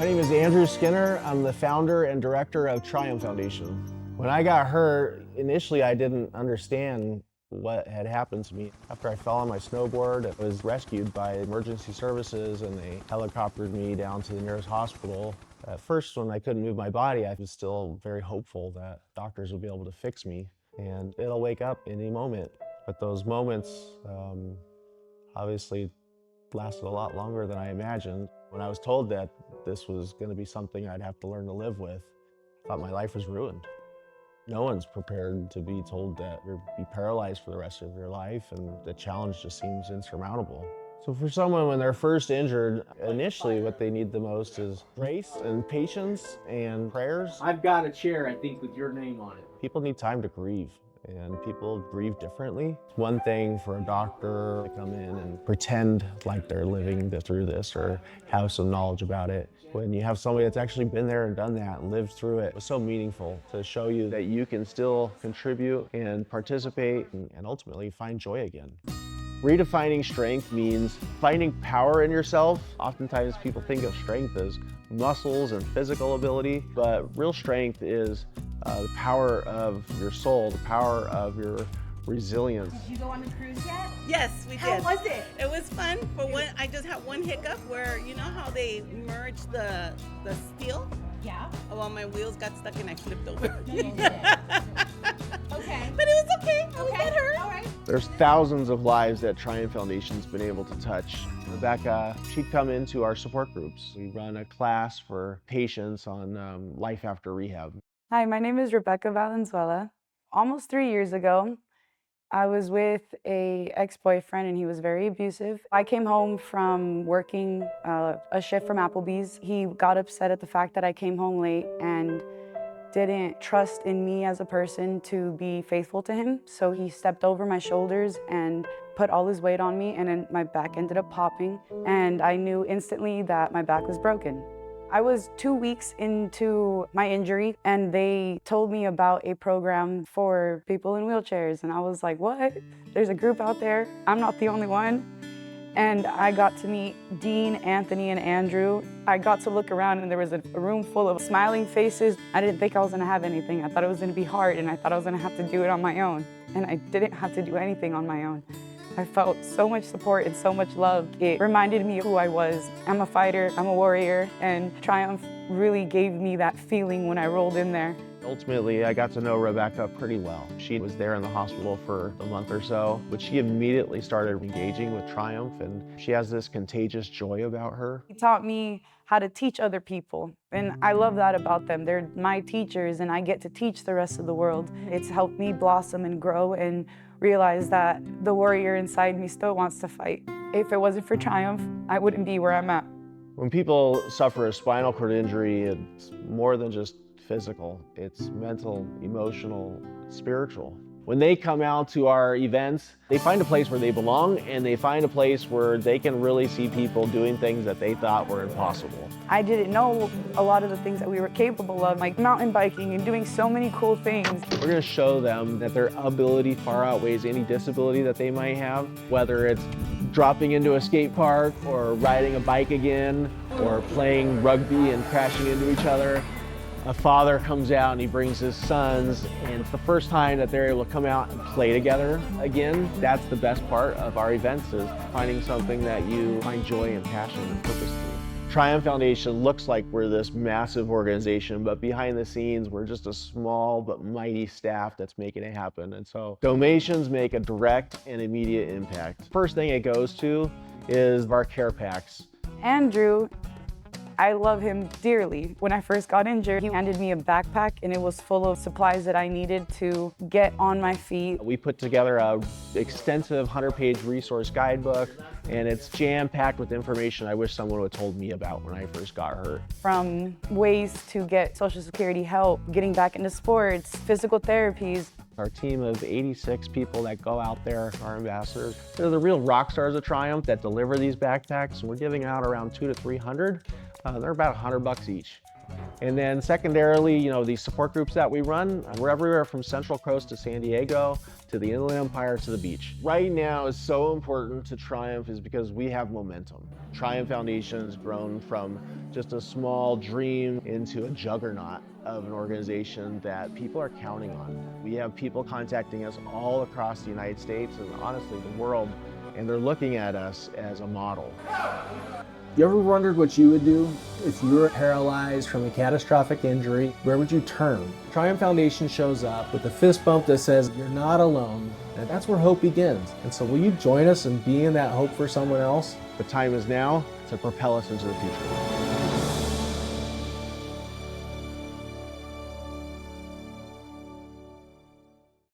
My name is Andrew Skinner. I'm the founder and director of Triumph Foundation. When I got hurt, initially I didn't understand what had happened to me. After I fell on my snowboard, I was rescued by emergency services and they helicoptered me down to the nearest hospital. At first, when I couldn't move my body, I was still very hopeful that doctors would be able to fix me and it'll wake up any moment. But those moments obviously lasted a lot longer than I imagined. When I was told that this was going to be something I'd have to learn to live with, I thought my life was ruined. No one's prepared to be told that you'll be paralyzed for the rest of your life, and the challenge just seems insurmountable. So for someone when they're first injured, initially what they need the most is grace and patience and prayers. I've got a chair, I think, with your name on it. People need time to grieve, and people grieve differently. It's one thing for a doctor to come in and pretend like they're living through this or have some knowledge about it. When you have somebody that's actually been there and done that and lived through it, it's so meaningful to show you that you can still contribute and participate and ultimately find joy again. Redefining strength means finding power in yourself. Oftentimes people think of strength as muscles and physical ability, but real strength is the power of your soul, the power of your resilience. Did you go on the cruise yet? Yes, we did. How was it? It was fun. For one, I just had one hiccup where, you know how they merge the steel? Yeah. Well, my wheels got stuck and I flipped over. Okay. But it was okay. I was not hurt. All right. There's thousands of lives that Triumph Foundation's been able to touch. Rebecca, she'd come into our support groups. We run a class for patients on life after rehab. Hi, my name is Rebecca Valenzuela. Almost 3 years ago, I was with a ex-boyfriend and he was very abusive. I came home from working a shift from Applebee's. He got upset at the fact that I came home late and didn't trust in me as a person to be faithful to him. So he stepped over my shoulders and put all his weight on me, and then my back ended up popping. And I knew instantly that my back was broken. I was 2 weeks into my injury and they told me about a program for people in wheelchairs. And I was like, what? There's a group out there. I'm not the only one. And I got to meet Dean, Anthony, and Andrew. I got to look around and there was a room full of smiling faces. I didn't think I was gonna have anything. I thought it was gonna be hard and I thought I was gonna have to do it on my own. And I didn't have to do anything on my own. I felt so much support and so much love. It reminded me of who I was. I'm a fighter, I'm a warrior, and Triumph really gave me that feeling when I rolled in there. Ultimately, I got to know Rebecca pretty well. She was there in the hospital for a month or so, but she immediately started engaging with Triumph, and she has this contagious joy about her. He taught me how to teach other people, and I love that about them. They're my teachers, and I get to teach the rest of the world. It's helped me blossom and grow and realize that the warrior inside me still wants to fight. If it wasn't for Triumph, I wouldn't be where I'm at. When people suffer a spinal cord injury, it's more than just physical. It's mental, emotional, spiritual. When they come out to our events, they find a place where they belong and they find a place where they can really see people doing things that they thought were impossible. I didn't know a lot of the things that we were capable of, like mountain biking and doing so many cool things. We're going to show them that their ability far outweighs any disability that they might have, whether it's dropping into a skate park or riding a bike again or playing rugby and crashing into each other. A father comes out and he brings his sons, and it's the first time that they're able to come out and play together again. That's the best part of our events, is finding something that you find joy and passion and purpose through. Triumph Foundation looks like we're this massive organization, but behind the scenes, we're just a small but mighty staff that's making it happen. And so donations make a direct and immediate impact. First thing it goes to is our care packs. Andrew, I love him dearly. When I first got injured, he handed me a backpack and it was full of supplies that I needed to get on my feet. We put together an extensive 100-page resource guidebook, and it's jam-packed with information I wish someone would have told me about when I first got hurt. From ways to get Social Security help, getting back into sports, physical therapies. Our team of 86 people that go out there, our ambassadors, they're the real rock stars of Triumph that deliver these backpacks, and we're giving out around 200 to 300. They're about $100 each. And then secondarily, these support groups that we run, we're everywhere from Central Coast to San Diego, to the Inland Empire, to the beach. Right now is so important to Triumph is because we have momentum. Triumph Foundation has grown from just a small dream into a juggernaut of an organization that people are counting on. We have people contacting us all across the United States and honestly the world, and they're looking at us as a model. You ever wondered what you would do if you were paralyzed from a catastrophic injury? Where would you turn? Triumph Foundation shows up with a fist bump that says, you're not alone, and that's where hope begins. And so will you join us in being that hope for someone else? The time is now to propel us into the future.